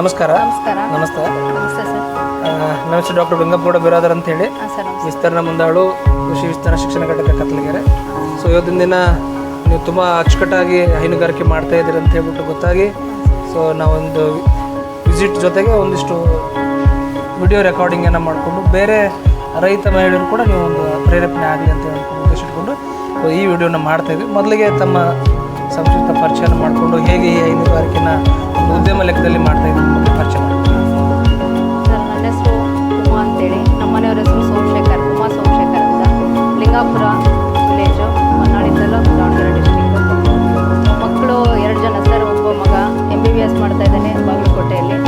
ನಮಸ್ಕಾರ. ನಮಸ್ಕಾರ. ನಮಸ್ತೆ. ನಮಸ್ತೆ ಸರ್. ನಮ್ಮ ಹೆಸರು ಡಾಕ್ಟರ್ ಬೆಂಗಪ್ಪಗೌಡ ಬಿರಾದರ್ ಅಂತ ಹೇಳಿ, ವಿಸ್ತರಣಾ ಮುಂದಾಳು, ಕೃಷಿ ವಿಸ್ತರಣಾ ಶಿಕ್ಷಣ ಘಟಕ ಕತ್ತಲಗೆರೆ. ಸೊ ಇವತ್ತಿನ ದಿನ ನೀವು ತುಂಬ ಅಚ್ಚುಕಟ್ಟಾಗಿ ಹೈನುಗಾರಿಕೆ ಮಾಡ್ತಾ ಇದ್ದೀರಿ ಅಂತ ಹೇಳ್ಬಿಟ್ಟು ಗೊತ್ತಾಗಿ, ಸೊ ನಾವೊಂದು ವಿಸಿಟ್ ಜೊತೆಗೆ ಒಂದಿಷ್ಟು ವಿಡಿಯೋ ರೆಕಾರ್ಡಿಂಗನ್ನು ಮಾಡಿಕೊಂಡು ಬೇರೆ ರೈತ ಮಹಿಳೆಯರು ಕೂಡ ನೀವು ಒಂದು ಪ್ರೇರೇಪಣೆ ಆಗಲಿ ಅಂತ ಹೇಳ್ಕೊಂಡು ಉದ್ದೇಶ ಇಟ್ಕೊಂಡು ಈ ವಿಡಿಯೋನ ಮಾಡ್ತಾಯಿದ್ವಿ. ಮೊದಲಿಗೆ ತಮ್ಮ ಸಂಕ್ಷಿಪ್ತ ಪರಿಚಯನ ಮಾಡಿಕೊಂಡು ಹೇಗೆ ಈ ಹೈನುಗಾರಿಕೆನ ಒಂದು ಉದ್ಯಮ ಲೆಕ್ಕದಲ್ಲಿ ಮಾಡ್ತಾಯಿದ್ದೀವಿ ಪರಿಚಯ ಮಾಡಿ. ಸರ್, ನನ್ನ ಹೆಸರು ಉಮಾ ಅಂತೇಳಿ, ನಮ್ಮ ಮನೆಯವರ ಹೆಸರು ಸೋಮಶೇಖರ್, ಉಮಾ ಸೋಮಶೇಖರ್ ಅಂತ, ಲಿಂಗಾಪುರ ವಿಲೇಜು, ಹೊನ್ನಾಳಿ ತಾಲೂಕು, ದಾವಣಗೆರೆ ಡಿಸ್ಟ್ರಿಕ್ಟು. ಮಕ್ಕಳು 2 ಜನ ಸರ್. ಒಬ್ಬ ಮಗ MBBS ಮಾಡ್ತಾ ಇದ್ದಾನೆ ಬಾಗಲಕೋಟೆಯಲ್ಲಿ.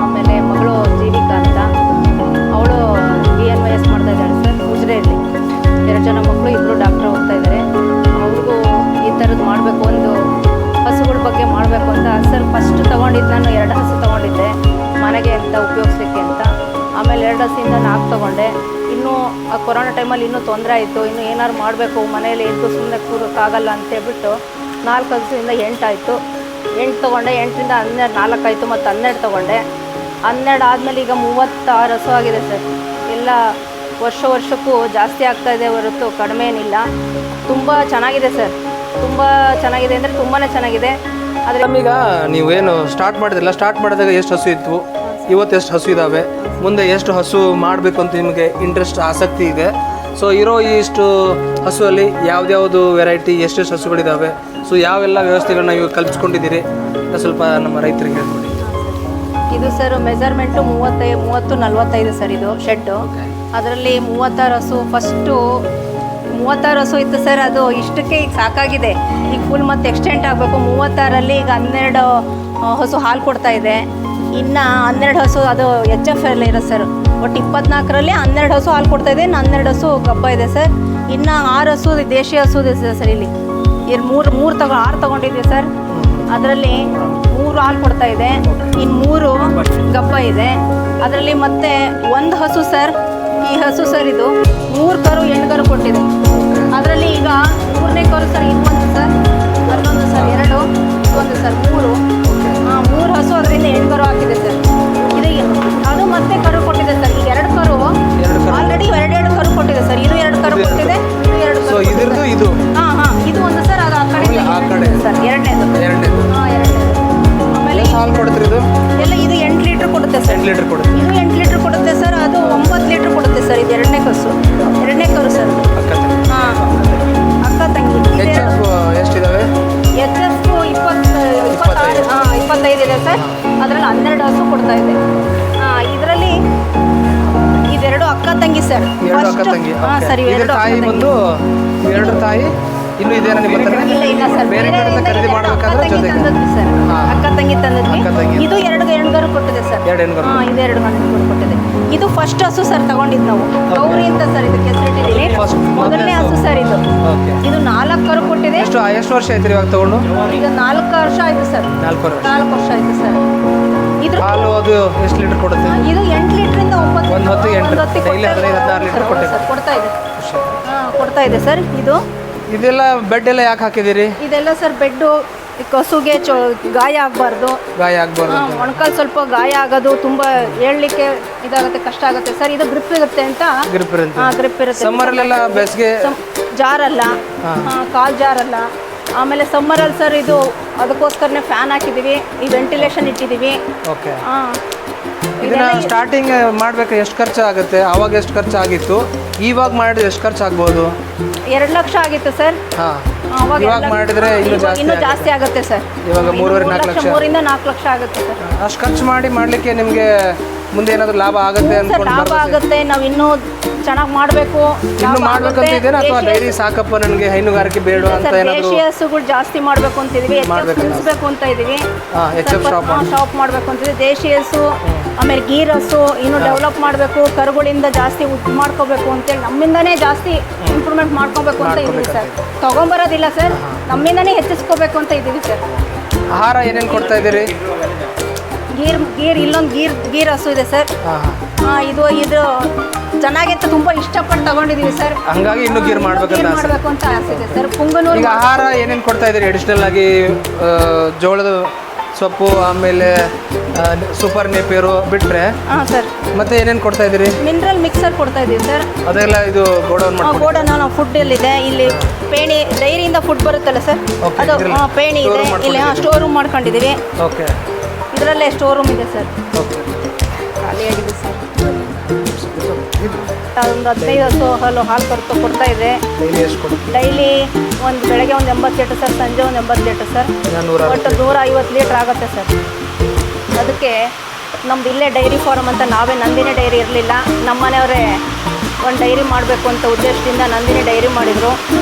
ಆಮೇಲೆ ಮಗಳು ಜೀವಿಕಾ ಅಂತ, ಅವಳು BNYS ಮಾಡ್ತಾ ಇದ್ದಾಳೆ ಸರ್ ಉಜಿರೆಯಲ್ಲಿ. 2 ಜನ ಮಕ್ಕಳು, 2 ಡಾಕ್ಟ್ರ್ ಹೋಗ್ತಾ ಇದ್ದಾರೆ. ಅವ್ರಿಗೂ ಈ ಥರದ್ದು ಮಾಡಬೇಕು, ಒಂದು ಹಸುಗಳ ಬಗ್ಗೆ ಮಾಡಬೇಕು ಅಂತ ಸರ್. ಫಸ್ಟ್ ತೊಗೊಂಡಿದ್ದು ನಾನು 2 ಹಸು ತೊಗೊಂಡಿದ್ದೆ ಮನೆಗೆ ಅಂತ ಉಪಯೋಗಿಸ್ಲಿಕ್ಕೆ ಅಂತ. ಆಮೇಲೆ 2 ಹಸುವಿಂದ 4 ತೊಗೊಂಡೆ. ಇನ್ನೂ ಆ ಕೊರೋನಾ ಟೈಮಲ್ಲಿ ಇನ್ನೂ ತೊಂದರೆ ಆಯಿತು. ಇನ್ನೂ ಏನಾದ್ರು ಮಾಡಬೇಕು, ಮನೇಲಿ ಎದ್ದು ಸುಮ್ಮನೆ ಕೂರೋಕ್ಕಾಗಲ್ಲ ಅಂತೇಳ್ಬಿಟ್ಟು 4 ಹಸುವಿಂದ 8 ಆಯಿತು. 8 ತೊಗೊಂಡೆ. 8ರಿಂದ 12, 4 ಆಯಿತು, ಮತ್ತು 12 ತೊಗೊಂಡೆ. 12 ಆದಮೇಲೆ ಈಗ 36 ಹಸು ಆಗಿದೆ ಸರ್. ಎಲ್ಲ ವರ್ಷಕ್ಕೂ ಜಾಸ್ತಿ ಆಗ್ತಾಯಿದೆ ಹೊರತು ಕಡಿಮೆ ಏನಿಲ್ಲ. ತುಂಬ ಚೆನ್ನಾಗಿದೆ ಸರ್, ತುಂಬ ಚೆನ್ನಾಗಿದೆ ಅಂದರೆ ತುಂಬಾ ಚೆನ್ನಾಗಿದೆ. ಆದರೆ ನಮೀಗ ನೀವೇನು ಸ್ಟಾರ್ಟ್ ಮಾಡಿದಾಗ ಎಷ್ಟು ಹಸು ಇತ್ತು, ಇವತ್ತು ಎಷ್ಟು ಹಸು ಇದ್ದಾವೆ, ಮುಂದೆ ಎಷ್ಟು ಹಸು ಮಾಡಬೇಕು ಅಂತ ನಿಮಗೆ ಇಂಟ್ರೆಸ್ಟ್, ಆಸಕ್ತಿ ಇದೆ. ಸೊ ಇರೋ ಇಷ್ಟು ಹಸುವಲ್ಲಿ ಯಾವ್ದ್ಯಾವುದು ವೆರೈಟಿ, ಎಷ್ಟೆಷ್ಟು ಹಸುಗಳಿದ್ದಾವೆ, ಸೊ ಯಾವೆಲ್ಲ ವ್ಯವಸ್ಥೆಗಳನ್ನ ನೀವು ಕಲ್ಪಿಸ್ಕೊಂಡಿದ್ದೀರಿ ಸ್ವಲ್ಪ ನಮ್ಮ ರೈತರಿಗೆ ಹೇಳ್ಕೊಡಿ. ಇದು ಸರ್ ಮೆಜರ್ಮೆಂಟು 30-45 ಸರ್. ಇದು ಶೆಡ್ಡು. ಅದರಲ್ಲಿ 36 ಹಸು. ಫಸ್ಟು 36 ಹಸು ಇತ್ತು ಸರ್. ಅದು ಇಷ್ಟಕ್ಕೆ ಈಗ ಸಾಕಾಗಿದೆ. ಈಗ ಫುಲ್ ಮತ್ತೆ ಎಕ್ಸ್ಟೆಂಟ್ ಆಗಬೇಕು. 36ರಲ್ಲಿ ಈಗ 12 ಹಸು ಹಾಲು ಕೊಡ್ತಾ ಇದೆ. ಇನ್ನು 12 ಹಸು ಅದು HF ಎಲ್ಲ ಇರೋದು ಸರ್. ಒಟ್ಟು 24ರಲ್ಲಿ 12 ಹಸು ಹಾಲು ಕೊಡ್ತಾ ಇದೆ. 12 ಹಸು ಗಬ್ಬ ಇದೆ ಸರ್. ಇನ್ನು 6 ಹಸು ದೇಶಿ ಹಸು ಇದೆ ಸರ್. ಇಲ್ಲಿ 6 ತೊಗೊಂಡಿದ್ವಿ ಸರ್. ಅದರಲ್ಲಿ 3 ಹಾಲು ಕೊಡ್ತಾ ಇದೆ, ಇನ್ನು 3 ಗಬ್ಬ ಇದೆ. ಅದರಲ್ಲಿ ಮತ್ತೆ 1 ಹಸು ಸರ್. ಈ ಹಸು ಸರ್ ಇದು 3 ಕರು ಹೆಣ್ಗರು ಕೊಟ್ಟಿದೆ. ಅದರಲ್ಲಿ ಈಗ 3ನೇ ಕರು ಸರ್. ಇನ್ನೊಂದು ಸರ್, ಅಲ್ಲೊಂದು ಸರ್, 2, ಒಂದು ಸರ್, 3 ಹಸು ಅದರಿಂದ ಹೆಣ್ಗರು ಹಾಕಿದೆ ಸರ್. ಇದು ಅದು ಮತ್ತೆ ಕರು ಕೊಟ್ಟಿದೆ ಸರ್. ಈಗ 2 ಕರು ಆಲ್ರೆಡಿ 2 ಕರು ಕೊಟ್ಟಿದೆ ಸರ್. ಇದು 2 ಕರು ಕೊಟ್ಟಿದೆ, ಇದು 2 ಕರು ಕೊಟ್ಟಿದೆ. ಇದು ಇದು ಒಂದು ಸರ್. ಅದು ಆ ಕಡೆ ಸರ್. ಎರಡನೇದು. ಆಮೇಲೆ ಹಾಲು ಕೊಡ್ತೀರಿ ಇದು ಎಲ್ಲ. ಇದು 8 ಲೀಟ್ರ್ ಕೊಡುತ್ತೆ ಸರ್. 8 ಲೀಟ್ರ್ ಕೊಡುತ್ತೆ. ಇದು 8 ಲೀಟ್ರ್ ಕೊಡುತ್ತೆ ಸರ್. ಅದು 9 ಲೀಟ್ರ್ ಕೊಡುತ್ತೆ ಸರ್. ಇದು 2ನೇ ಕರು ಸರ್. ಹಾಂ, ಅಕ್ಕ ತಂಗಿ. ಎಷ್ಟಿದ್ದಾವೆ? HF 25 ಇದೆ ಸರ್. ಅದರಲ್ಲಿ 12 ಹಸು ಕೊಡ್ತಾ ಇದೆ. ಇದರಲ್ಲಿ ಇದೆರಡು ಅಕ್ಕ ತಂಗಿ ಸರ್. ಹಾಂ ಸರ್. ಇವೆರಡು ತಾಯಿ ಬಂದು 2 ತಾಯಿ. ಇನ್ನು ಇದೇನ ನಿಮ್ಮ ಹತ್ರ? ಇಲ್ಲ ಸರ್. ಬೇರೆ ಕಡೆಯಿಂದ ಖರೀದಿ ಮಾಡಬೇಕಾದ್ರೆ ಜೊತೆಗೆ ತಂದದ್ವಿ ಸರ್. ಅಕ್ಕ ತಂಗಿ ತಂದದ್ವಿ. ಇದು 2 ಹೆಣ್ಗರು ಕೊಟ್ಟಿದೆ ಸರ್. 2 ಹೆಣ್ಗರು. ಹಾಂ, ಇದು 2 ಹೆಣ್ಗರು ಕೊಟ್ಟಿದೆ. ಇದು ಫಸ್ಟ್ ಹಸು ಸರ್ ತಗೊಂಡಿದ್ದು ನಾವು. ಗೌರಿ ಅಂತ ಸರ್ ಇದಕ್ಕೆ ಹೆಸರಿಟ್ಟಿದ್ದೀನಿ. ಮೊದಲನೇ ಹಸು ಸರ್ ಇದು. ಇದು 4 ಕರು ಕೊಟ್ಟಿದೆ. ಎಷ್ಟು ವರ್ಷ ಆಯ್ತು ಇವಾಗ ತಗೊಂಡು? ಈಗ 4 ವರ್ಷ ಆಯ್ತು ಸರ್. 4 ವರ್ಷ ಆಯ್ತು ಸರ್. ಇದ್ರ ಹಾಲು ಅದು ಎಷ್ಟು ಲೀಟರ್ ಕೊಡುತ್ತೆ? ಇದು 8 ಲೀಟ್ರಿಂದ 9 ಒಂದು ಹೊತ್ತು 8 ಡೈಲಿ 15-16 ಲೀಟರ್ ಕೊಡ್ತಾ ಇದೆ ಸರ್. ಇದೆಲ್ಲ ಬೆಡ್ ಎಲ್ಲ ಯಾಕೆ ಹಾಕಿದ್ದೀರಿ? ಇದೆಲ್ಲ ಸರ್ ಬೆಡ್ಡು ಹಸುಗೆ ಗಾಯ ಆಗಬಾರ್ದು. ಮೊಣಕಾಲು ಸ್ವಲ್ಪ ಗಾಯ ಆಗೋದು, ತುಂಬ ಏಳಲಿಕ್ಕೆ ಇದಾಗುತ್ತೆ, ಕಷ್ಟ ಆಗುತ್ತೆ ಸರ್. ಇದು ಗ್ರಿಪ್ ಇರುತ್ತೆ ಅಂತ. ಗ್ರಿಪ್ ಇರುತ್ತೆ. ಸಮ್ಮರಲ್ಲೆಲ್ಲ ಬೇಸಿಗೆ ಜಾರಲ್ಲ, ಕಾಲು ಜಾರಲ್ಲ. ಆಮೇಲೆ ಸಮ್ಮರಲ್ಲಿ ಸರ್ ಇದು ಅದಕ್ಕೋಸ್ಕರನೇ ಫ್ಯಾನ್ ಹಾಕಿದ್ದೀವಿ, ಈ ವೆಂಟಿಲೇಷನ್ ಇಟ್ಟಿದ್ದೀವಿ. ಇದನ್ನ ಸ್ಟಾರ್ಟಿಂಗ್ ಮಾಡ್ಬೇಕು ಎಷ್ಟು ಖರ್ಚು ಆಗುತ್ತೆ? ಅವಾಗ ಎಷ್ಟು ಖರ್ಚು ಆಗಿತ್ತು, ಇವಾಗ ಮಾಡಿದ್ರೆ ಎಷ್ಟು ಖರ್ಚು ಆಗ್ಬೋದು? 2 ಲಕ್ಷ ಆಗಿತ್ತು ಸರ್. ಇವಾಗ ಮಾಡಿದ್ರೆ ಇನ್ನೂ ಜಾಸ್ತಿ ಆಗುತ್ತೆ ಸರ್. ಇವಾಗ 3-4 ಲಕ್ಷ. 3ರಿಂದ 4 ಲಕ್ಷ ಆಗುತ್ತೆ ಸರ್. ಅಷ್ಟು ಖರ್ಚು ಮಾಡಲಿಕ್ಕೆ ನಿಮಗೆ ಮುಂದೆ ಏನಾದರೂ ಲಾಭ ಆಗುತ್ತೆ ಅಂತ? ಲಾಭ ಆಗುತ್ತೆ. ನಾವು ಇನ್ನೂ ಚೆನ್ನಾಗಿ ಮಾಡಬೇಕು. ಇನ್ನೂ ಮಾಡ್ಬೇಕಂತ ಇದೇನಾ ಅಥವಾ ಡೈರಿ ಸಾಕಪ್ಪ ನನಗೆ ಹೈನುಗಾರಿಕೆ ಬೇಡ ಅಂತ ಏನಾದರೂ? ದೇಶಿ ಹಸುಗಳು ಜಾಸ್ತಿ ಮಾಡಬೇಕು ಅಂತಿದ್ದೀವಿ. ಬೆಳೆಸಬೇಕು ಅಂತ ಇದ್ದೀವಿ. ಶಾಪ್ ಮಾಡಬೇಕು ಅಂತಿದ್ದೀವಿ. ದೇಶಿ ಹಸು, ಆಮೇಲೆ ಗೀರ್ ಹಸು ಇನ್ನೂ ಡೆವಲಪ್ ಮಾಡಬೇಕು. ಕರುಗಳಿಂದ ಜಾಸ್ತಿ ಮಾಡ್ಕೋಬೇಕು ಅಂತೇಳಿ ನಮ್ಮಿಂದನೇ ಜಾಸ್ತಿ ಇಂಪ್ರೂವ್ಮೆಂಟ್ ಮಾಡ್ಕೋಬೇಕು ಅಂತ ಇದ್ದೀವಿ ಸರ್. ತೊಗೊಂಬರೋದಿಲ್ಲ ಸರ್, ನಮ್ಮಿಂದನೇ ಹೆಚ್ಚಿಸ್ಕೋಬೇಕು ಅಂತ ಇದ್ದೀವಿ ಸರ್. ಆಹಾರ ಏನೇನು ಕೊಡ್ತಾ ಇದ್ದೀರಿ? ಇಲ್ಲೊಂದು ಗೀರ್ ಹಸು ಇದೆ ಸರ್. ಇದು ಚೆನ್ನಾಗಿತ್ತು, ತುಂಬ ಇಷ್ಟಪಟ್ಟು ತಗೊಂಡಿದ್ದೀವಿ ಸರ್. ಹಂಗಾಗಿ ಇನ್ನೂ ಗೀರ್ ಮಾಡಬೇಕು ಅಂತ ಆಸೆ ಇದೆ ಸರ್. ಪುಂಗನೂರು. ಈಗ ಆಹಾರ ಏನೇನು ಕೊಡ್ತಾ ಇದ್ದೀರಿ ಅಡಿಷ್ನಲ್ ಆಗಿ? ಜೋಳದ ಸೊಪ್ಪು, ಆಮೇಲೆ ಸೂಪರ್ ನೇಪಿಯರು ಬಿಟ್ಟರೆ ಹಾಂ ಸರ್. ಮತ್ತೆ ಏನೇನು ಕೊಡ್ತಾ ಇದ್ದೀರಿ? ಮಿನರಲ್ ಮಿಕ್ಸರ್ ಕೊಡ್ತಾ ಇದ್ದೀವಿ ಸರ್. ಅದೆಲ್ಲ ಇದು ಗೋಡೌನ್ ಮಾಡ್ಕೊಂಡು ಗೋಡನ್ ನಾವು ಫುಡ್ಡಲ್ಲಿದೆ. ಇಲ್ಲಿ ಪೇಣಿ ಡೈರಿಯಿಂದ ಫುಡ್ ಬರುತ್ತಲ್ಲ ಸರ್, Okay, ಅದು ಇದ್ರಲ್ಲಿ ಪೇಣಿ store ಇದೆ. room ಇಲ್ಲಿ ಸ್ಟೋರ್ ರೂಮ್ ಮಾಡ್ಕೊಂಡಿದ್ದೀವಿ. ಓಕೆ ಇದರಲ್ಲೇ ಸ್ಟೋರ್ ರೂಮ್ ಇದೆ ಸರ್. ಓಕೆ. ಖಾಲಿಯಾಗಿದೆ ಸರ್. ಒಂದು 15 ಹಸು ಹಾಲು ಕೊಡ್ತಾ ಇದೆ ಡೈಲಿ ಎಷ್ಟು ಕೊಡುತ್ತೆ? ಡೈಲಿ. ಬೆಳಗ್ಗೆ ಒಂದು 80 ಲೀಟರ್ ಸರ್, ಸಂಜೆ ಒಂದು 80 ಲೀಟರ್ ಸರ್. 150 ಲೀಟ್ರ್ ಆಗುತ್ತೆ ಸರ್. ಅದಕ್ಕೆ ನಮ್ದು ಇಲ್ಲೇ ಡೈರಿ ಫಾರ್ಮ್ ಅಂತ ನಾವೇ ನಂದಿನಿ ಡೈರಿ ಇರಲಿಲ್ಲ, ನಮ್ಮ ಮನೆಯವರೇ ಒಂದು ಡೈರಿ ಮಾಡಬೇಕು ಅಂತ ಉದ್ದೇಶದಿಂದ ನಂದಿನಿ ಡೈರಿ ಮಾಡಿದರು.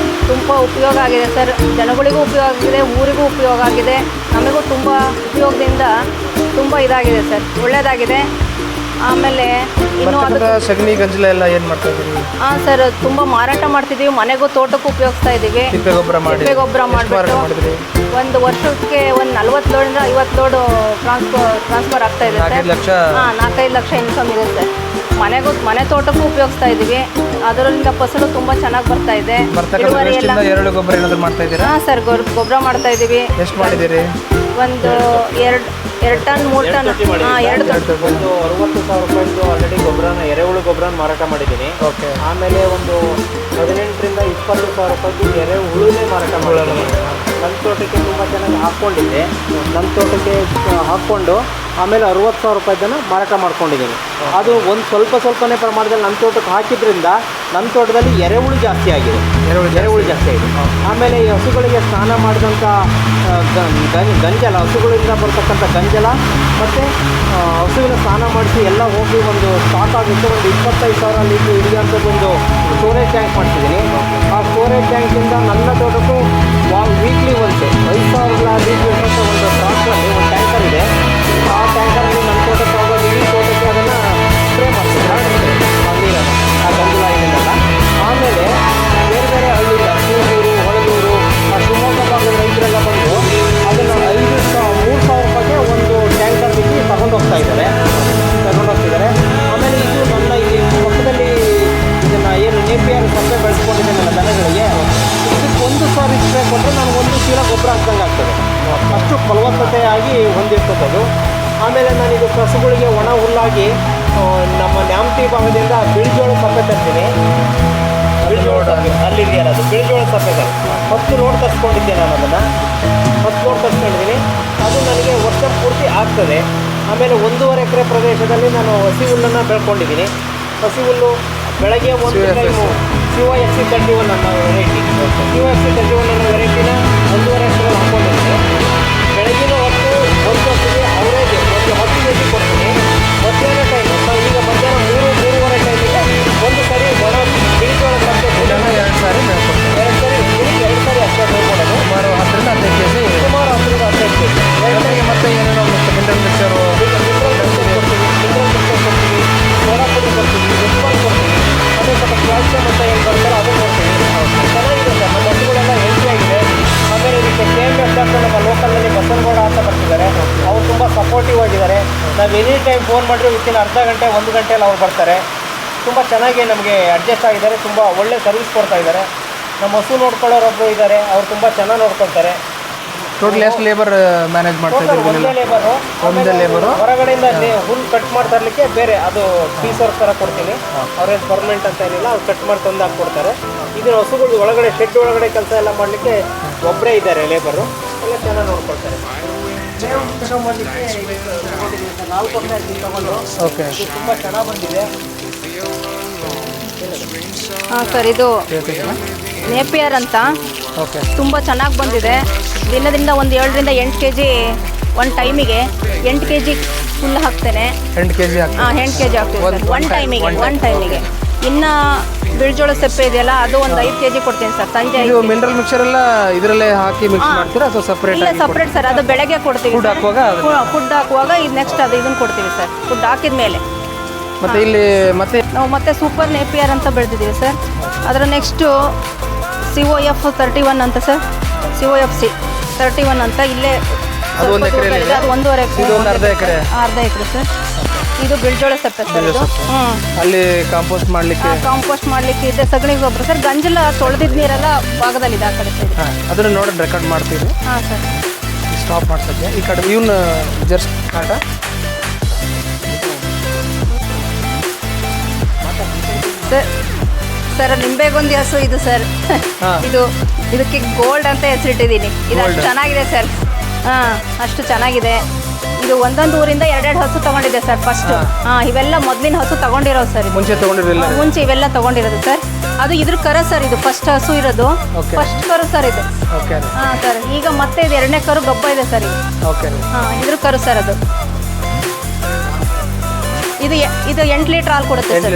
ತುಂಬ ಉಪಯೋಗ ಆಗಿದೆ ಸರ್. ಜನಗಳಿಗೂ ಉಪಯೋಗ ಆಗಿದೆ, ಊರಿಗೂ ಉಪಯೋಗ ಆಗಿದೆ, ನಮಗೂ ತುಂಬ ಉಪಯೋಗದಿಂದ ತುಂಬ ಇದಾಗಿದೆ ಸರ್, ಒಳ್ಳೆಯದಾಗಿದೆ. ಆಮೇಲೆ ಇನ್ನು ಅದು ಸಗಣಿ ಗಂಜಲ ಎಲ್ಲ ಏನು ಮಾಡ್ತಾ ಇದ್ದೀರಿ? ಹಾಂ ಸರ್, ತುಂಬ ಮಾರಾಟ ಮಾಡ್ತಿದ್ದೀವಿ. ಮನೆಗೂ ತೋಟಕ್ಕೂ ಉಪಯೋಗಿಸ್ತಾ ಇದ್ದೀವಿ. ತಿಪ್ಪೆ ಗೊಬ್ಬರ ಮಾಡಿಬಿಟ್ಟು ಒಂದು ವರ್ಷಕ್ಕೆ ಒಂದು 40 ಲೋಡಿಂದ 50 ಲೋಡು ಟ್ರಾನ್ಸ್ಫರ್ ಆಗ್ತಾ ಇದೆ ಸರ್. 4-5 ಲಕ್ಷ ಇನ್ಕಮ್ ಇದೆ ಸರ್. ಮನೆ ತೋಟಕ್ಕೂ ಉಪಯೋಗಿಸ್ತಾ ಇದ್ದೀವಿ. ಅದರಿಂದ ಫಸಲು ತುಂಬ ಚೆನ್ನಾಗಿ ಬರ್ತಾ ಇದೆ. ಇಳುವರಿ ಎಲ್ಲ ಎರಡು ಗೊಬ್ಬರ ಏನಾದರೂ ಮಾಡ್ತಾ ಇದ್ದೀರಾ? ಹಾಂ ಸರ್, ಗೊಬ್ಬರ ಮಾಡ್ತಾ ಇದ್ದೀವಿ. ಎಷ್ಟು ಮಾಡಿದ್ದೀರಿ? ಒಂದು 2 ಟನ್ 3 ಟನ್. ಹಾಂ, 2 ಟನ್. ಒಂದು 60,000 ರೂಪಾಯಿದು ಆಲ್ರೆಡಿ ಗೊಬ್ಬರನ ಎರೆಹುಳು ಗೊಬ್ಬರನ ಮಾರಾಟ ಮಾಡಿದ್ದೀನಿ. ಓಕೆ. ಆಮೇಲೆ ಒಂದು 18ರಿಂದ 20,000 ರೂಪಾಯಿದು ಎರೆಹುಳುನೇ ಮಾರಾಟ ಮಾಡಿದ್ದೀನಿ. ನನ್ನ ತೋಟಕ್ಕೆ ತುಂಬ ಚೆನ್ನಾಗಿ ಹಾಕ್ಕೊಂಡಿದ್ದೆ. ನನ್ನ ತೋಟಕ್ಕೆ ಹಾಕ್ಕೊಂಡು ಆಮೇಲೆ 60,000 ರೂಪಾಯಿದನ್ನು ಮಾರಾಟ ಮಾಡ್ಕೊಂಡಿದ್ದೀನಿ. ಅದು ಒಂದು ಸ್ವಲ್ಪನೇ ಪ್ರಮಾಣದಲ್ಲಿ ನನ್ನ ತೋಟಕ್ಕೆ ಹಾಕಿದ್ರಿಂದ ನನ್ನ ತೋಟದಲ್ಲಿ ಎರೆಹುಳು ಜಾಸ್ತಿ ಆಗಿದೆ. ಎರೆಹುಳು ಜಾಸ್ತಿ ಆಗಿದೆ. ಆಮೇಲೆ ಈ ಹಸುಗಳಿಗೆ ಸ್ನಾನ ಮಾಡಿದಂಥ ಗಂಜಲ, ಹಸುಗಳಿಂದ ಬರ್ತಕ್ಕಂಥ ಗಂಜಲ ಮತ್ತು ಹಸುವಿನ ಸ್ನಾನ ಮಾಡಿಸಿ ಎಲ್ಲ ಹೋಗಿ ಒಂದು ಸ್ಟಾಕ್ ಆಗಿತ್ತು. ಒಂದು 25,000 ಲೀಟ್ರ್ ಹಿಡಿಯುವಂಥದ್ದೊಂದು ಸ್ಟೋರೇಜ್ ಟ್ಯಾಂಕ್ ಮಾಡ್ತಿದ್ದೀನಿ. ಆ ಸ್ಟೋರೇಜ್ ಟ್ಯಾಂಕಿಂದ ನನ್ನ ತೋಟಕ್ಕೂ ವೀಕ್ಲಿ ಒಂದು 5,000 ಲೀಟ್ರ್ ಇರುವಂಥ ಒಂದು ಟ್ರಾಕ್ಟರಲ್ಲಿ ಒಂದು ಟ್ಯಾಂಕರ್ ಇದೆ. ಆ ಟ್ಯಾಂಕರಲ್ಲಿ ನನ್ನ ತೋಟಕ್ಕೆ ಹೋಗೋದು ಇಡೀ ತೋಟಕ್ಕೆ ಅದನ್ನು ಸ್ಪ್ರೇ ಮಾಡ್ತೀನಿ, ಆ ನೀರನ್ನು, ಆ ಗಂಜಲ ಇದನ್ನೆಲ್ಲ. ಆಮೇಲೆ ಬೇರೆ ಬೇರೆ ಹಳ್ಳಿಯಿಂದ ಸೂಗೂರು, ಹೊಳಲೂರು, ಶಿವಮೊಗ್ಗ ಭಾಗದ ರೈತರೆಲ್ಲ ಬಂದು ಅದನ್ನು 3,000 ರೂಪಾಯಿಗೆ ಒಂದು ಟ್ಯಾಂಕರ್ ಬಿಟ್ಟು ತಗೊಂಡು ಹೋಗ್ತಿದ್ದಾರೆ. ಆಮೇಲೆ ಇದು ನನ್ನ ಇಲ್ಲಿ ಪಕ್ಕದಲ್ಲಿ ಇದನ್ನು ಏನು ನೇಪಿಯರ್ ಸಪ್ಪೆ ಬೆಳೆಸ್ಕೊಂಡಿದ್ದೇನಲ್ಲ ದನಗಳಿಗೆ, ಇದಕ್ಕೆ 1,000 ಸ್ಪ್ರೇ ಕೊಟ್ಟರೆ ನಾನು 1 ಚೀಲ ಗೊಬ್ಬರ ಹಾಕ್ದಂಗೆ ಆಗ್ತದೆ. ಅಷ್ಟು ಫಲವತ್ತತೆಯಾಗಿ ಹೊಂದಿರ್ತದೆ ಅದು. ಆಮೇಲೆ ನಾನಿದು ಕಸುಗಳಿಗೆ ಒಣ ಹುಲ್ಲಾಗಿ ನಮ್ಮ ನ್ಯಾಮತಿ ಭಾಗದಿಂದ ಬಿಳಿಜೋಳ ಸಪ್ಪೆ ತರ್ತೀನಿ. ಬಿಳಿಜೋಳ ಸಪ್ಪೆ ಅಲ್ಲಿದೆಯಲ್ಲ, ಅದು ಬಿಳಿಜೋಳ ಸಪ್ಪೆಗಳು 10 ಲೋಡ್ ತರಿಸ್ಕೊಂಡಿದ್ದೆ ನಾನು. ಅದನ್ನು 10 ಲೋಡ್ ತರಿಸ್ಕೊಂಡಿದ್ದೀನಿ. ಅದು ನನಗೆ ವರ್ಷ ಪೂರ್ತಿ ಆಗ್ತದೆ. ಆಮೇಲೆ 1.5 ಎಕರೆ ಪ್ರದೇಶದಲ್ಲಿ ನಾನು ಹಸಿ ಹುಲ್ಲನ್ನು ಬೆಳ್ಕೊಂಡಿದ್ದೀನಿ. ಹಸಿ ಹುಲ್ಲು ಬೆಳಗ್ಗೆ ಒಂದು ಟೈಮು COFC 31 ಅನ್ನೋ ವೆರೈಟಿ, COFC 31 ಅನ್ನೋ ವೆರೈಟಿನ 1.5 ಎಕರೆ ಹಾಕ್ಕೊಂಡಿದ್ದೀನಿ. ಬೆಳಗಿನ ಹೊತ್ತು ಒಂದು ಹೊತ್ತಿಗೆ ಅವರೇಜ್ ಒಂದು 10 kg ಕೊಡ್ತೀನಿ. ಮಧ್ಯಾಹ್ನ ಟೈಮ್ ಈಗ ಮಧ್ಯಾಹ್ನ 3-3:30 ಟೈಮಿಗೆ ಒಂದು ಸರಿ ಒಣ ಬಿಳಿಜೋಳ ಸಪ್ಪೆ 2 ಸಾರಿ ಬೆಳ್ಕೊಡ್ತೀವಿ. 2 ಸಾರಿ ಅಷ್ಟೇ ಬೆಳ್ಕೊಡೋದು. ಸುಮಾರು 10-15 kg. ಸುಮಾರು 10-15 kg. ಜೊತೆಗೆ ಮತ್ತೆ ಏನೇನೋ ಮಿನರಲ್ ಮಿಕ್ಸರು, ಸೋಡಾ ಪುಡಿ ಕೊಡ್ತೀವಿ, ಉಪ್ಪನ್ನು ಕೊಡ್ತೀವಿ, ಅದೇ ಸ್ವಲ್ಪ ಕ್ಯಾಲ್ಸಿಯಂ ಅಂತ ಏನು ಬರ್ತಲ್ಲ ಅದು ಕೊಡ್ತೀವಿ. ಚೆನ್ನಾಗಿದೆ ಸರ್, ನಮ್ಮ ಹಸುಗಳೆಲ್ಲ ಹೆಲ್ತಿಯಾಗಿದೆ. ಆಮೇಲೆ ಇದಕ್ಕೆ KMF ಡಾಕ್ಟರ್ ನಮ್ಮ ಲೋಕಲ್ನಲ್ಲಿ ಬಸವನಗೌಡ ಅಂತ ಬರ್ತಿದ್ದಾರೆ. ಅವರು ತುಂಬ ಸಪೋರ್ಟಿವ್ ಆಗಿದ್ದಾರೆ. ನಾವು ಎನಿ ಟೈಮ್ ಫೋನ್ ಮಾಡಿದ್ರೆ ವಿತಿನ್ ಅರ್ಧ ಗಂಟೆ 1 ಗಂಟೆಯಲ್ಲಿ ಅವ್ರು ಬರ್ತಾರೆ. ತುಂಬ ಚೆನ್ನಾಗಿ ನಮಗೆ ಅಡ್ಜಸ್ಟ್ ಆಗಿದ್ದಾರೆ. ತುಂಬ ಒಳ್ಳೆ ಸರ್ವಿಸ್ ಕೊಡ್ತಾ ಇದ್ದಾರೆ. ನಮ್ಮ ಹಸು ನೋಡ್ಕೊಳ್ಳೋರೊಬ್ಬರು ಇದ್ದಾರೆ, ಅವ್ರು ತುಂಬ ಚೆನ್ನಾಗಿ ನೋಡ್ಕೊಳ್ತಾರೆ. ಟೋಟಲ್ ಎಷ್ಟು ಲೇಬರ್ ಮ್ಯಾನೇಜ್ ಮಾಡ್ತಾ ಇದ್ದೀವಿ? ಒಂದೇ ಲೇಬರು. ಹೊರಗಡೆಯಿಂದ ಹುಲ್ ಕಟ್ ಮಾಡಿ ತರಲಿಕ್ಕೆ ಬೇರೆ ಅದು ಪೀಸ್ ವರ್ಕ್ ಥರ ಕೊಡ್ತೀನಿ. ಅವ್ರೇನು ಪರ್ಮನೆಂಟ್ ಅಂತ ಏನಿಲ್ಲ, ಅವ್ರು ಕಟ್ ಮಾಡಿ ತಂದು ಹಾಕ್ಕೊಡ್ತಾರೆ. ಇದನ್ನು ಹಸುಗಳು ಒಳಗಡೆ ಶೆಡ್ ಒಳಗಡೆ ಕೆಲಸ ಎಲ್ಲ ಮಾಡಲಿಕ್ಕೆ ಒಬ್ಬರೇ ಇದ್ದಾರೆ ಲೇಬರು, ಎಲ್ಲ ಚೆನ್ನಾಗಿ ನೋಡ್ಕೊಳ್ತಾರೆ. ಓಕೆ. ತುಂಬ ಚೆನ್ನಾಗಿ ಬಂದಿದೆ. ಹಾಂ ಸರ್, ಇದು ನೇಪಿಯರ್ ಅಂತ ಓಕೆ. ತುಂಬ ಚೆನ್ನಾಗಿ ಬಂದಿದೆ. ದಿನದಿಂದ ಒಂದು 7ರಿಂದ 8 kg ಒಂದು ಟೈಮಿಗೆ 8 kg ಫುಲ್ ಹಾಕ್ತೇನೆ. 8 kg ಹಾಂ, 8 kg ಹಾಕ್ತೀವಿ ಸರ್ ಒಂದು ಟೈಮಿಗೆ. ಇನ್ನು ಬಿಳಿಜೋಳ ಸಪ್ಪೆ ಇದೆಯಲ್ಲ, ಅದು ಒಂದು 5 kg ಕೊಡ್ತೀನಿ ಸರ್ ಸಂಜೆ. ಇದು ಮಿನರಲ್ ಮಿಕ್ಸರ್ ಎಲ್ಲ ಇದರಲ್ಲೇ ಹಾಕಿ ಮಿಕ್ಸ್ ಮಾಡ್ತೀರಾ ಅಥವಾ ಸಪ್ರೇಟ್? ಇಲ್ಲ, ಸಪ್ರೇಟ್ ಸರ್. ಅದು ಬೆಳಗ್ಗೆ ಕೊಡ್ತೀವಿ. ಫುಡ್ ಹಾಕುವಾಗ ಇದು ನೆಕ್ಸ್ಟ್ ಅದು ಇದನ್ನು ಕೊಡ್ತೀವಿ ಸರ್, ಫುಡ್ ಹಾಕಿದ ಮೇಲೆ. ಮತ್ತೆ ಇಲ್ಲಿ ನಾವು ಮತ್ತೆ ಸೂಪರ್ ನೇಪಿಯರ್ ಅಂತ ಬೆಳೆದಿದ್ದೀವಿ ಸರ್. ಅದರ ನೆಕ್ಸ್ಟು COF 31 ಅಂತ ಸರ್, COFC 31 ಅಂತ ಇಲ್ಲೇ ಅದು 1 ಎಕರೆ ಇದೆ. ಅದು 1.5 ಎಕರೆ. ಇದು ಒಂದು ಅರ್ಧ ಎಕರೆ ಸರ್. ಇದು ಬಿಳಿಜೋಳ ಸಪ್ಪೆ ಸರ್. ಇದು ಅಲ್ಲಿ ಕಾಂಪೋಸ್ಟ್ ಮಾಡಲಿಕ್ಕೆ ಇದೆ. ಸಗಣಿ ಗೊಬ್ಬರ ಸರ್. ಗಂಜಲ ತೊಳೆದಿದ್ದ ನೀರೆಲ್ಲ ಭಾಗದಲ್ಲಿದೆ ಆ ಕಡೆ ಸೈಡ್. ಅದನ್ನು ನೋಡಿ ರೆಕಾರ್ಡ್ ಮಾಡ್ತೀವಿ. ಹಾಂ ಸರ್. ಸ್ಟಾಪ್ ಮಾಡ್ಸಕ್ಕೆ ಈ ಕಡೆ ಇವನ್ನ ಜರ್ಸ್ ಕಾಟ ಸರ್ ಸರ್ ನಿಂಬೆಗೊಂದಿ ಹಸು ಇದು ಸರ್. ಹಾ. ಇದಕ್ಕೆ ಗೋಲ್ಡ್ ಅಂತ ಹೆಸರಿಟ್ಟಿದ್ದೀನಿ. ಇದು ಅಷ್ಟು ಚೆನ್ನಾಗಿದೆ ಸರ್. ಹಾಂ, ಅಷ್ಟು ಚೆನ್ನಾಗಿದೆ. ಇದು ಒಂದೊಂದು ಊರಿಂದ 2 ಹಸು ತಗೊಂಡಿದೆ ಸರ್ ಫಸ್ಟ್. ಇವೆಲ್ಲ ಮೊದಲಿನ ಹಸು ತಗೊಂಡಿರೋದು ಸರ್. ಮುಂಚೆ ತಗೊಂಡಿರಲಿಲ್ಲ? ಮುಂಚೆ ಇವೆಲ್ಲ ತಗೊಂಡಿರೋದು ಸರ್. ಅದು ಇದ್ರ ಕರ ಸರ್, ಇದು ಫಸ್ಟ್ ಹಸು ಇರೋದು. ಫಸ್ಟ್ ಕರು ಸರ್ ಇದು. ಓಕೆ. ಹಾಂ ಸರ್, ಈಗ ಮತ್ತೆ ಇದು 2ನೇ ಕರು ಗಬ್ಬ ಇದೆ ಸರ್ ಇದು. ಓಕೆ. ಹಾಂ, ಇದ್ರ ಕರು ಸರ್ ಅದು. ಇದು 8 ಲೀಟರ್ ಹಾಲು ಕೊಡುತ್ತೆ ಸರ್.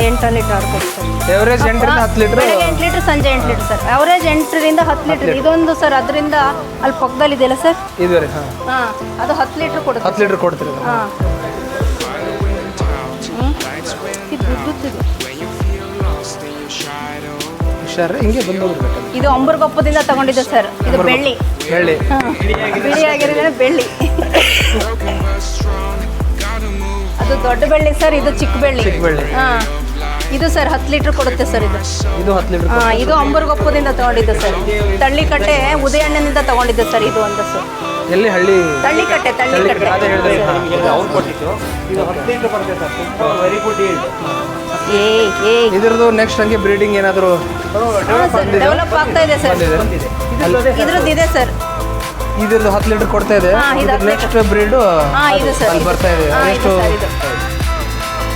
8 ಲೀಟರ್ ಹಾಲು ಕೊಡುತ್ತೆ. ಎವರೇಜ್ 8ರಿಂದ 10 ಲೀಟರ್. ಬೆಳಗ್ಗೆ 8 ಲೀಟರ್, ಸಂಜೆ 8 ಲೀಟರ್ ಸರ್. ಅವರೇಜ್ 8ರಿಂದ 10 ಲೀಟರ್. ಇದೊಂದು ಸರ್ ಅದರಿಂದ ಅಲ್ಲಿ ಪಕ್ಕದಲ್ಲಿ ಇದೆಯಲ್ಲ ಸರ್, ಇದುವರೆ. ಹಾಂ, ಅದು 10 ಲೀಟರ್ ಕೊಡುತ್ತೆ. 10 ಲೀಟರ್ ಕೊಡ್ತೀರಿ? ಹಾಂ. ಇದು ಉದ್ದುತ್ತಿದೆ. ಹುಷಾರ, ಹಿಂಗೆ ಬಂದು ಹೋಗ್ಬೇಕು. ಇದು ಅಂಬರ್ಗೊಪ್ಪದಿಂದ ತಗೊಂಡಿದ್ದೆ ಸರ್. ಇದು ಬೆಳ್ಳಿ. ಬೆಳ್ಳಿ. ಬಿಳಿ ಆಗಿರೋದ್ರೆ ಬೆಳ್ಳಿ. ಅದು ದೊಡ್ಡ ಬೆಳ್ಳಿ ಸರ್, ಇದು ಚಿಕ್ಕ ಬೆಳ್ಳಿ. ಚಿಕ್ಕ ಬೆಳ್ಳಿ. ಹಾಂ, ಇದು ಸರ್ 10 ಲೀಟರ್ ಕೊಡುತ್ತೆ ಸರ್ ಇದು. ಇದು 10 ಲೀಟರ್. ಹಾಂ, ಇದು ಅಂಬರ್ಗೊಪ್ಪದಿಂದ ತಗೊಂಡಿದ್ದು ಸರ್. ತಳ್ಳಿಕಟ್ಟೆ ಉದಯಣ್ಣನಿಂದ ತಗೊಂಡಿದ್ದು ಸರ್ ಇದು ಒಂದು ಸರ್. ಎಲ್ಲಿ ಹಳ್ಳಿ? ತಳ್ಳಿಕಟ್ಟೆ. ಅದೇ ಹೇಳಿದ್ರೆ ಅವ್ರು ಕೊಟ್ಟಿದ್ದು. ಇದು 10 ಲೀಟರ್ ಬರುತ್ತೆ ಸರ್. ತುಂಬ ವೆರಿ ಗುಡ್ ಈಲ್ಡ್. ಇದ್ರದ್ದು ನೆಕ್ಸ್ಟ್ ಹಂಗೆ ಬ್ರೀಡಿಂಗ್ ಏನಾದರೂ ಡೆವಲಪ್ ಆಗ್ತಾ ಇದೆ ಸರ್. ಇದ್ರದ್ದು ಇದೆ ಸರ್. ಇದ್ರದ್ದು 10 ಲೀಟರ್ ಕೊಡ್ತಾ ಇದೆ. ನೆಕ್ಸ್ಟ್ ಬ್ರೀಡ್ ಇದು ಸರ್ ಅಲ್ಲಿ ಬರ್ತಾ ಇದೆ. ಎಷ್ಟು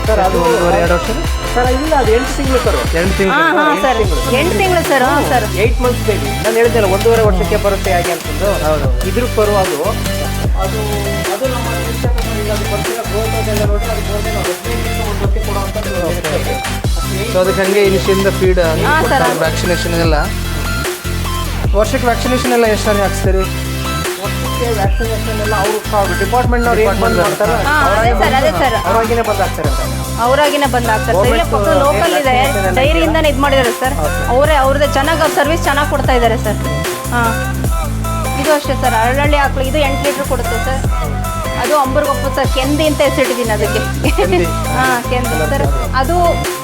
ಸರ್? ಅದು 1.5-2 ವರ್ಷ ಸರ್. ಇಲ್ಲ, ಅದು 8 ತಿಂಗಳು ಸರ್. 8 ತಿಂಗಳು. ಹಾಂ ಸರ್, 8 ತಿಂಗಳು ಸರ್. ಹಾಂ ಸರ್, 8 ಮಂತ್ಸ್ ಬೇಬಿ. ನಾನು ಹೇಳಿದ್ದೆಲ್ಲ 1.5 ವರ್ಷಕ್ಕೆ ಬರುತ್ತೆ ಹಾಗೆ ಅಂತಂದು. ಹೌದು. ಇದ್ರ ಪರು ಅದು ಅದು ಅದು ನಮ್ಮ ಈಗ ಅದು ಬರ್ತಿರೋ ಗ್ರೋತ್ ಅದೆಲ್ಲ ನೋಡಿ ಅದು ಬಂದರೆ ನಾವು 15 ಒಂದು ವರ್ಷಕ್ಕೆ ಕೊಡುವಂಥದ್ದು. ಸೊ ಅದಕ್ಕೆ ಹಂಗೆ ಇನಿಷಿಯಿಂದ ಫೀಡ್ ವ್ಯಾಕ್ಸಿನೇಷನ್ ಎಲ್ಲ. ವರ್ಷಕ್ಕೆ ವ್ಯಾಕ್ಸಿನೇಷನ್ ಎಲ್ಲ ಎಷ್ಟು ಸಾರಿ ಹಾಕ್ಸ್ತೀರಿ? ವರ್ಷಕ್ಕೆ ವ್ಯಾಕ್ಸಿನೇಷನ್ ಎಲ್ಲ ಅವರು ಡಿಪಾರ್ಟ್ಮೆಂಟ್ನವ್ರು ಏನು ಬಂದು ಮಾಡ್ತಾರೆ, ಅದೇ ಸರ್ ಅವರಾಗಿನೇ ಬಂದು ಹಾಕ್ತಾರೆ ಅಂತ. ಅವರಾಗಿನೇ ಬಂದು ಹಾಕ್ತಾರೆ ಸರ್. ಇಲ್ಲೇ ಪಕ್ಕ ಲೋಕಲ್ ಇದೆ, ಡೈರಿಯಿಂದನೇ ಇದು ಮಾಡಿದ್ದಾರೆ ಸರ್. ಅವ್ರದ್ದೇ ಚೆನ್ನಾಗಿ ಸರ್ವಿಸ್ ಚೆನ್ನಾಗಿ ಕೊಡ್ತಾ ಇದ್ದಾರೆ ಸರ್. ಹಾಂ, ಇದು ಅಷ್ಟೇ ಸರ್. ಅರಳಳ್ಳಿ ಹಾಕ್ಲಿ ಇದು 8 ಲೀಟ್ರ್ ಕೊಡುತ್ತೆ ಸರ್. ಅದು ಅಂಬರ್ಗೊಪ್ಪು ಸರ್. ಕೆಂದಿ ಅಂತ ಹೆಸರಿಟ್ಟಿದ್ದೀನಿ ಅದಕ್ಕೆ. ಹಾಂ, ಕೆಂದಿ ಸರ್.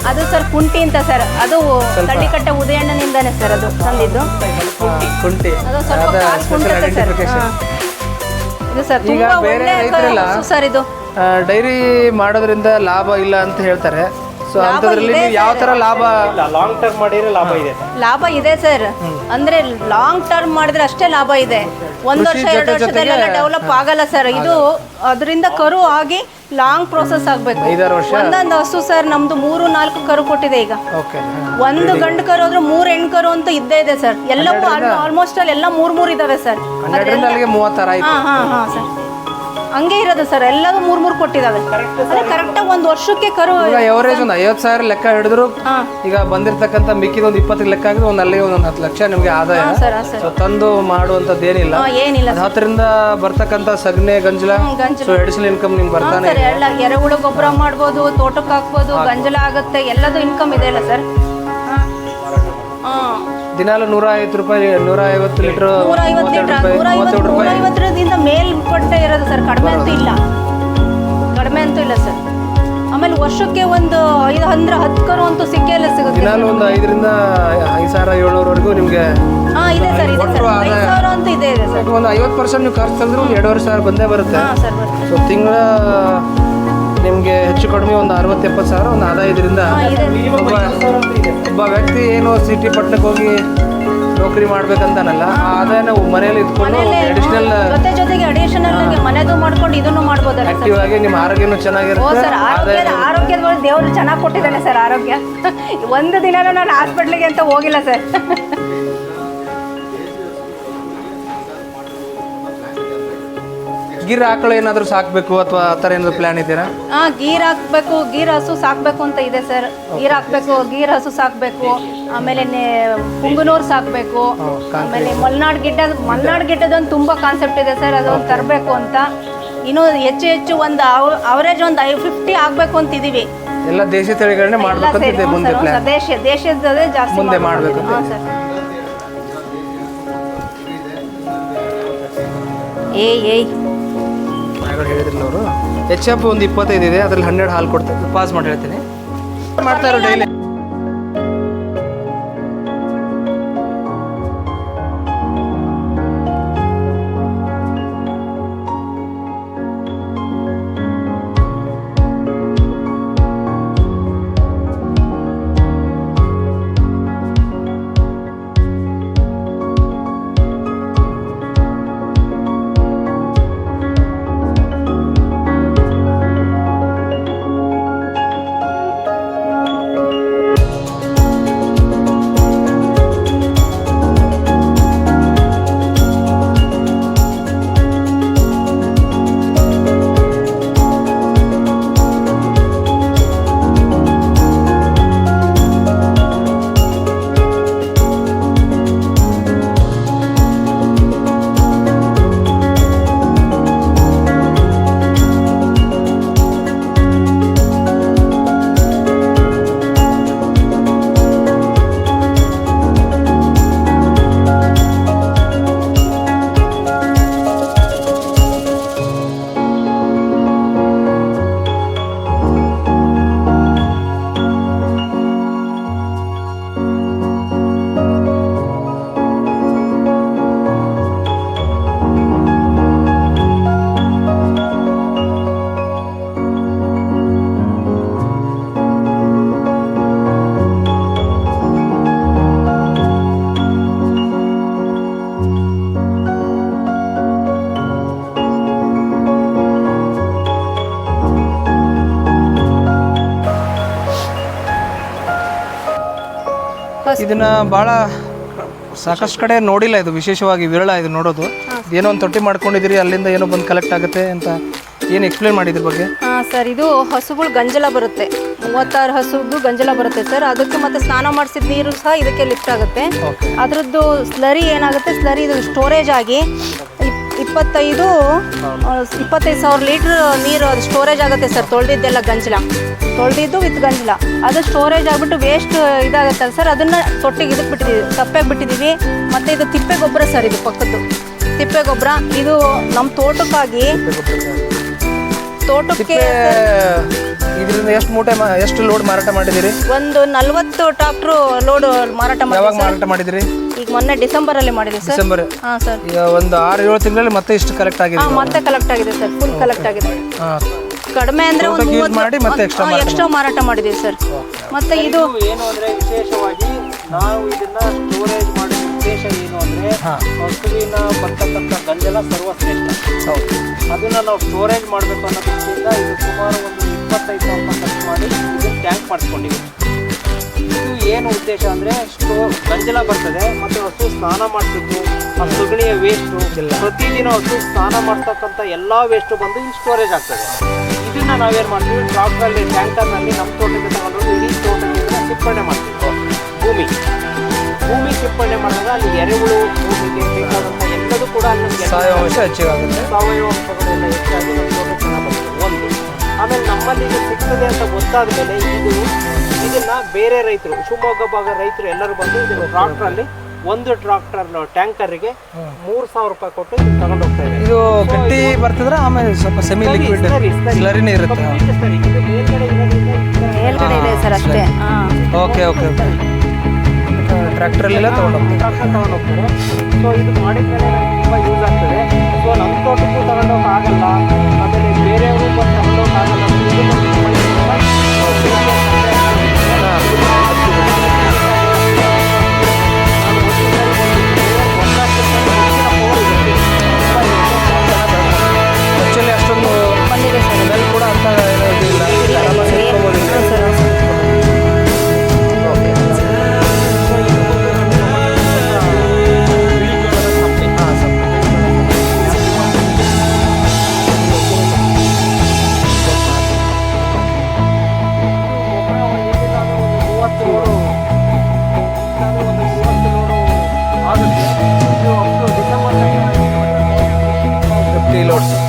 ಅದು ಸರ್ ಕುಂಟಿ ಅಂತ ಸರ್. ಅದು ತಳ್ಳಿಕಟ್ಟೆ ಉದಯಣ್ಣನಿಂದಾನೆ ಸರ್ ಅದು ತಂದಿದ್ದು. ಕುಂಟಿ. ಅದು ಸ್ವಲ್ಪ ಕಾಲು ಕುಂಟುತ್ತೆ ಸರ್. ಇದು ಸರ್ ಈಗ ತುಂಬ ಬೇರೆ ಒಳ್ಳೆ ರೈತರೆಲ್ಲ ಸರ್. ಇದು ಡೈರಿ ಮಾಡೋದ್ರಿಂದ ಲಾಭ ಇಲ್ಲ ಅಂತ ಹೇಳ್ತಾರೆ. ಸೊ ಅಂಥದ್ರಲ್ಲಿ ನೀವು ಯಾವ ಥರ ಲಾಭ? ಲಾಂಗ್ ಟರ್ಮ್ ಮಾಡಿದ್ರೆ ಲಾಭ ಇದೆ. ಲಾಭ ಇದೆ ಸರ್. ಅಂದ್ರೆ ಲಾಂಗ್ ಟರ್ಮ್ ಮಾಡಿದ್ರೆ ಅಷ್ಟೇ ಲಾಭ ಇದೆ. 1 ವರ್ಷ 2 ವರ್ಷದಲ್ಲೆಲ್ಲ ಡೆವಲಪ್ ಆಗಲ್ಲ ಸರ್. ಇದು ಅದರಿಂದ ಕರು ಆಗಿ ಲಾಂಗ್ ಪ್ರೋಸೆಸ್ ಆಗಬೇಕು. 5-6 ವರ್ಷ. ಒಂದೊಂದು ಹಸು ಸರ್ ನಮ್ದು 3-4 ಕರು ಕೊಟ್ಟಿದೆ ಈಗ. ಓಕೆ. ಒಂದು ಗಂಡು ಕರು ಆದ್ರೆ 3 ಹೆಣ್ಣು ಕರು ಅಂತೂ ಇದ್ದೇ ಇದೆ ಸರ್. ಎಲ್ಲವೂ ಆಲ್ಮೋಸ್ಟ್ ಅಲ್ಲಿ ಎಲ್ಲ 3 ಇದಾವೆ ಸರ್. 12ರಿಂದ ಅಲ್ಲಿಗೆ 30 ಆಯ್ತು. ಹಾಂ ಸರ್, ಹಂಗೆ ಇರೋದು ಸರ್. ಎಲ್ಲವೂ 3 ಕೊಟ್ಟಿದ್ದಾವೆ. ಕರೆಕ್ಟಾಗಿ 1 ವರ್ಷಕ್ಕೆ ಕರು. ಈಗ ಎವರೇಜ್ ಒಂದು 50,000 ಲೆಕ್ಕ ಹಿಡಿದ್ರು ಈಗ ಬಂದಿರತಕ್ಕಂಥ ಮಿಕ್ಕಿದ ಒಂದು 20 ಲೆಕ್ಕ ಆಗಿದ್ರೆ ಅಲ್ಲಿಗೆ ಒಂದು 10 ಲಕ್ಷ ನಿಮಗೆ ಆದಾಯ. ಸೊ ತಂದು ಮಾಡುವಂಥದ್ದು ಏನಿಲ್ಲ. 10ರಿಂದ ಬರ್ತಕ್ಕಂಥ ಸಗಣಿ ಗಂಜಲ, ಸೊ ಅಡಿಷನಲ್ ಇನ್ಕಮ್ ನಿಮ್ಗೆ ಬರ್ತಾನೆ. ಎರೆಹುಳು ಗೊಬ್ಬರ ಮಾಡ್ಬೋದು, ತೋಟಕ್ಕೆ ಹಾಕ್ಬೋದು, ಗಂಜಲ ಆಗುತ್ತೆ, ಎಲ್ಲದೂ ಇನ್ಕಮ್ ಇದೆ ಅಲ್ಲ ಸರ್. ದಿನಾಲು 150 ರೂಪಾಯಿ, 150 ಲೀಟರ್, 150 150ರಿಂದ ಮೇಲ್ಪಟ್ಟೆ ಇರೋದು ಸರ್. ಕಡಿಮೆ ಅಂತೂ ಇಲ್ಲ ಸರ್. ಆಮೇಲೆ ವರ್ಷಕ್ಕೆ ಒಂದು 10 ಕರು ಅಂತೂ ಸಿಕ್ಕೇ ಇಲ್ಲ ಸಿಗುತ್ತೆ. ದಿನಾಲು ಒಂದು 5ರಿಂದ 5,700ವರೆಗೂ ನಿಮಗೆ ಇದೆ ಸರ್. ಇದೆ ಸರ್, 5,000 ಅಂತೂ ಇದೆ ಸರ್. ಒಂದು 50% ನೀವು ಖರ್ಚು ತಂದ್ರೆ ಒಂದು 2,500 ಬಂದೇ ಬರುತ್ತೆ. ಹಾಂ ಸರ್, ಬರುತ್ತೆ. ಸೊ ತಿಂಗಳ ನಿಮಗೆ ಹೆಚ್ಚು ಕಡಿಮೆ ಒಂದು 60-70 ಸಾವಿರ ಒಂದು ಆದಾಯ. ಇದರಿಂದ ಒಬ್ಬ ವ್ಯಕ್ತಿ ಏನು ಸಿಟಿ ಪಟ್ಟಣಕ್ಕೆ ಹೋಗಿ ನೌಕರಿ ಮಾಡ್ಬೇಕಂತಾನಲ್ಲ, ಆ ಆದಾಯನ ಮನೆಯಲ್ಲಿ ಇದ್ಕೊಂಡು ಜೊತೆಗೆ ಅಡಿಷನಲ್ ಮನೆದು ಮಾಡ್ಕೊಂಡು ಇದನ್ನು ಮಾಡ್ಬೋದು. ಆಕ್ಟಿವ್ ಆಗಿ ನಿಮ್ಮ ಆರೋಗ್ಯನೂ ಚೆನ್ನಾಗಿರುತ್ತೆ. ಆರೋಗ್ಯದ ದೇವರು ಚೆನ್ನಾಗಿ ಕೊಟ್ಟಿದ್ದಾನೆ ಸರ್. ಆರೋಗ್ಯ ಒಂದು ದಿನನೂ ನಾನು ಹಾಸ್ಪಿಟ್ಲಿಗೆ ಅಂತ ಹೋಗಿಲ್ಲ ಸರ್. ಗೀರ್ ಆಕಳು ಏನಾದರೂ ಸಾಕಬೇಕು ಅಥವಾ ಆ ಥರ ಏನಾದರೂ ಪ್ಲ್ಯಾನ್ ಇದೆಯಾ? ಗೀರ್ ಹಾಕಬೇಕು, ಗೀರ್ ಹಸು ಸಾಕಬೇಕು ಅಂತ ಇದೆ ಸರ್. ಗೀರ್ ಹಾಕಬೇಕು, ಗೀರ್ ಹಸು ಸಾಕಬೇಕು. ಆಮೇಲೆ ಪುಂಗನೂರು ಸಾಕಬೇಕು. ಆಮೇಲೆ ಮಲ್ನಾಡ್ ಗಿಡ್ಡದೊಂದು ತುಂಬ ಕಾನ್ಸೆಪ್ಟ್ ಇದೆ ಸರ್. ಅದೊಂದು ತರಬೇಕು ಅಂತ. ಇನ್ನೂ ಹೆಚ್ಚು ಒಂದು ಅವರೇಜ್ ಒಂದು 50 ಆಗಬೇಕು ಅಂತಿದ್ದೀವಿ. ಎಲ್ಲ ದೇಶಿ ತಳಿಗಳನ್ನೇ ಮಾಡಬೇಕಂತಿದೆ ಮುಂದೆ ಪ್ಲ್ಯಾನ್. ದೇಶದದೇ ಜಾಸ್ತಿ ಮುಂದೆ ಮಾಡಬೇಕು. ಹಾಂ ಸರ್. ಹೇಳಿದ್ರಲ್ಲ ಅವರು. HF ಒಂದು 25 ಇದೆ, ಅದ್ರಲ್ಲಿ 12 ಹಾಲು ಕೊಡ್ತಾರೆ. ಪಾಸ್ ಮಾಡಿ ಹೇಳ್ತೀನಿ. ಮಾಡ್ತಾ ಇರೋ ಡೈಲಿ ಇದನ್ನ ಭಾಳ ಸಾಕಷ್ಟು ಕಡೆ ನೋಡಿಲ್ಲ, ಇದು ವಿಶೇಷವಾಗಿ ವಿರಳ ಇದು ನೋಡೋದು. ಏನೋ ಒಂದು ತೊಟ್ಟಿ ಮಾಡ್ಕೊಂಡಿದ್ದೀರಿ, ಅಲ್ಲಿಂದ ಏನೋ ಬಂದು ಕಲೆಕ್ಟ್ ಆಗುತ್ತೆ ಅಂತ ಏನು ಎಕ್ಸ್ಪ್ಲೇನ್ ಮಾಡಿದ್ರ ಬಗ್ಗೆ? ಹಾಂ ಸರ್, ಇದು ಹಸುಗಳು ಗಂಜಲ ಬರುತ್ತೆ, 36 ಹಸುದು ಗಂಜಲ ಬರುತ್ತೆ ಸರ್. ಅದಕ್ಕೆ ಮತ್ತೆ ಸ್ನಾನ ಮಾಡಿಸಿದ ನೀರು ಸಹ ಇದಕ್ಕೆ ಲಿಫ್ಟ್ ಆಗುತ್ತೆ. ಅದರದ್ದು ಸ್ಲರಿ ಏನಾಗುತ್ತೆ, ಸ್ಲರಿ ಇದು ಸ್ಟೋರೇಜ್ ಆಗಿ 25,000 ಲೀಟ್ರ್ ನೀರು ಅದು ಸ್ಟೋರೇಜ್ ಆಗುತ್ತೆ ಸರ್. ತೊಳೆದಿದ್ದೆಲ್ಲ ತೊಳೆದಿದ್ದು ವಿತ್ ಗಂಜಲ ಅದು ಸ್ಟೋರೇಜ್ ಆಗಿಬಿಟ್ಟು ವೇಸ್ಟ್ ಇದಾಗುತ್ತಲ್ಲ ಸರ್, ಅದನ್ನು ತೊಟ್ಟಿಗೆ ಇದಕ್ಕೆ ಬಿಟ್ಟಿದ್ದೀವಿ, ತಪ್ಪೆಗೆ ಬಿಟ್ಟಿದ್ದೀವಿ. ಮತ್ತು ಇದು ತಿಪ್ಪೆ ಗೊಬ್ಬರ ಸರ್, ಇದು ಪಕ್ಕದ್ದು ತಿಪ್ಪೆ ಗೊಬ್ಬರ. ಇದು ನಮ್ಮ ತೋಟಕ್ಕಾಗಿ ಇದರಿಂದ ಎಷ್ಟು ಲೋಡ್ ಮಾರಾಟ ಮಾಡಿದಿರಿ? ಒಂದು 40 ಟ್ರಾಕ್ಟ್ರು ಲೋಡ್ ಮಾರಾಟ ಮಾಡಿದಿರಿ. ಈಗ ಮೊನ್ನೆ ಡಿಸೆಂಬರಲ್ಲಿ ಮಾಡಿದೆ ಸರ್. ಡಿಸೆಂಬರ್. ಹಾಂ ಸರ್. ಈಗ ಒಂದು 6-7 ತಿಂಗಳಲ್ಲಿ ಮತ್ತೆ ಇಷ್ಟು ಕಲೆಕ್ಟ್ ಆಗಿದೆ? ಹಾಂ, ಮತ್ತೆ ಕಲೆಕ್ಟ್ ಆಗಿದೆ ಸರ್, ಫುಲ್ ಕಲೆಕ್ಟ್ ಆಗಿದೆ. ಕಡಿಮೆ ಅಂದರೆ ಒಂದು 30 ಎಕ್ಸ್ಟ್ರಾ ಮಾರಾಟ ಮಾಡಿದ್ದೀವಿ ಸರ್. ಮತ್ತು ಇದು ಏನು ಅಂದರೆ ವಿಶೇಷವಾಗಿ ನಾವು ಇದನ್ನ ಸ್ಟೋರೇಜ್ ಮಾಡೋ ಉದ್ದೇಶ ಏನು ಅಂದರೆ ಹಸುವಿನ ಬರ್ತಕ್ಕಂಥ ಗಂಜಲ ಸರ್ವಶ್ರೇಷ್ಠ. ಅದನ್ನ ನಾವು ಸ್ಟೋರೇಜ್ ಮಾಡಬೇಕು ಅನ್ನೋ ದೃಷ್ಟಿಯಿಂದ ಇದು ಸುಮಾರು ಒಂದು 25,000 ಖರ್ಚು ಮಾಡಿ ಇದನ್ನು ಟ್ಯಾಂಕ್ ಮಾಡಿಸ್ಕೊಂಡಿದ್ದೀವಿ. ಇದು ಏನು ಉದ್ದೇಶ ಅಂದರೆ ಗಂಜಲ ಬರ್ತದೆ ಮತ್ತು ಹಸು ಸ್ನಾನ ಮಾಡ್ತಿದ್ದು ಆ ಸಗಣಿಯ ವೇಸ್ಟು, ಪ್ರತಿದಿನ ಹಸು ಸ್ನಾನ ಮಾಡ್ತಕ್ಕಂಥ ಎಲ್ಲ ವೇಸ್ಟು ಬಂದು ಇಲ್ಲಿ ಸ್ಟೋರೇಜ್ ಆಗ್ತದೆ. ಇದನ್ನು ನಾವೇನು ಮಾಡ್ತೀವಿ, ಟ್ರಾಕ್ಟರಲ್ಲಿ ಟ್ಯಾಂಕರ್ನಲ್ಲಿ ನಮ್ಮ ತೋಟಕ್ಕೆ ತಗೊಂಡು ಇಡೀ ತೋಟಕ್ಕೆ ಸಿಪ್ಪರಣೆ ಮಾಡ್ತೀವಿ. ಭೂಮಿ ಸಿಪ್ಪರಣೆ ಮಾಡಿದಾಗ ಅಲ್ಲಿ ಎರೆಹುಳು, ಭೂಮಿಗೆ ಬೇಕಾದಂಥ ಎಲ್ಲದೂ ಕೂಡ ಅಲ್ಲಿ ಸಾವಯವ ಅಂಶ ಹೆಚ್ಚಾಗುತ್ತೆ. ಸಾವಯವ ಅಂಶಗಳೆಲ್ಲ ಹೆಚ್ಚಾಗಿ ನಮ್ಮ ತೋಟ ಚೆನ್ನಾಗಿ ಬರ್ತದೆ ಒಂದು. ಆಮೇಲೆ ನಮ್ಮಲ್ಲಿ ಇದು ಸಿಗ್ತದೆ ಅಂತ ಗೊತ್ತಾದ ಮೇಲೆ ಇದನ್ನ ಬೇರೆ ರೈತರು, ಶಿವಮೊಗ್ಗ ಭಾಗ ರೈತರು ಎಲ್ಲರೂ ಬಂದು ಇದನ್ನು ಟ್ರಾಕ್ಟ್ರಲ್ಲಿ, ಒಂದು ಟ್ರಾಕ್ಟರ್ ಟ್ಯಾಂಕರ್ಗೆ 3,000 ರೂಪಾಯಿ ಕೊಟ್ಟು ಇದು ತಗೊಂಡು ಹೋಗ್ತಾ ಇದೆ. ಇದು ಗಟ್ಟಿ ಬರ್ತದ್ರೆ ಆಮೇಲೆ ಸ್ವಲ್ಪ ಸೆಮಿ ಲಿಕ್ವಿಡ್ ಸ್ಲರಿನೇ ಇರುತ್ತೆ. ಮೇಲ್ಗಡೆ ಇದೆ ಸರ್ ಅಷ್ಟೇ. ಓಕೆ ಟ್ರ್ಯಾಕ್ಟರಲ್ಲೆಲ್ಲ ಟ್ರಾಕ್ಟರ್ ತಗೊಂಡು ಹೋಗ್ತಾರೆ. ಸೊ ಇದು ಮಾಡಿದ್ಮೇಲೆ ತುಂಬ ಯೂಸ್ ಆಗ್ತದೆ. ಸೊ ನಮ್ಮ ತೋಟಕ್ಕೂ ತಗೊಂಡೋಗಕ್ಕಾಗಲ್ಲ, ಆಮೇಲೆ ಬೇರೆಯವರು ಬಂದು ತಗೊಂಡೋಗಕ್ಕಾಗಲ್ಲ. ಆ್ಯಕ್ಚುಲಿ ಅಷ್ಟೊಂದು ಬಂದಿದೆ ಸರ್. ಸ್ಮೆಲ್ ಕೂಡ ಅಂತ ಇರೋದಿಲ್ಲ.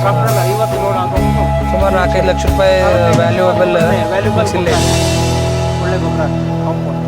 ಟ್ರಾಕ್ಟರ್ 50 ಲೋಡ್ ಆಗೋದು ಸುಮಾರು 4-5 ಲಕ್ಷ ರೂಪಾಯಿ ವ್ಯಾಲ್ಯೂಬಲ್ ಒಳ್ಳೆ ಗೊಬ್ಬರ ಕಾಂಪೌಂಡ್.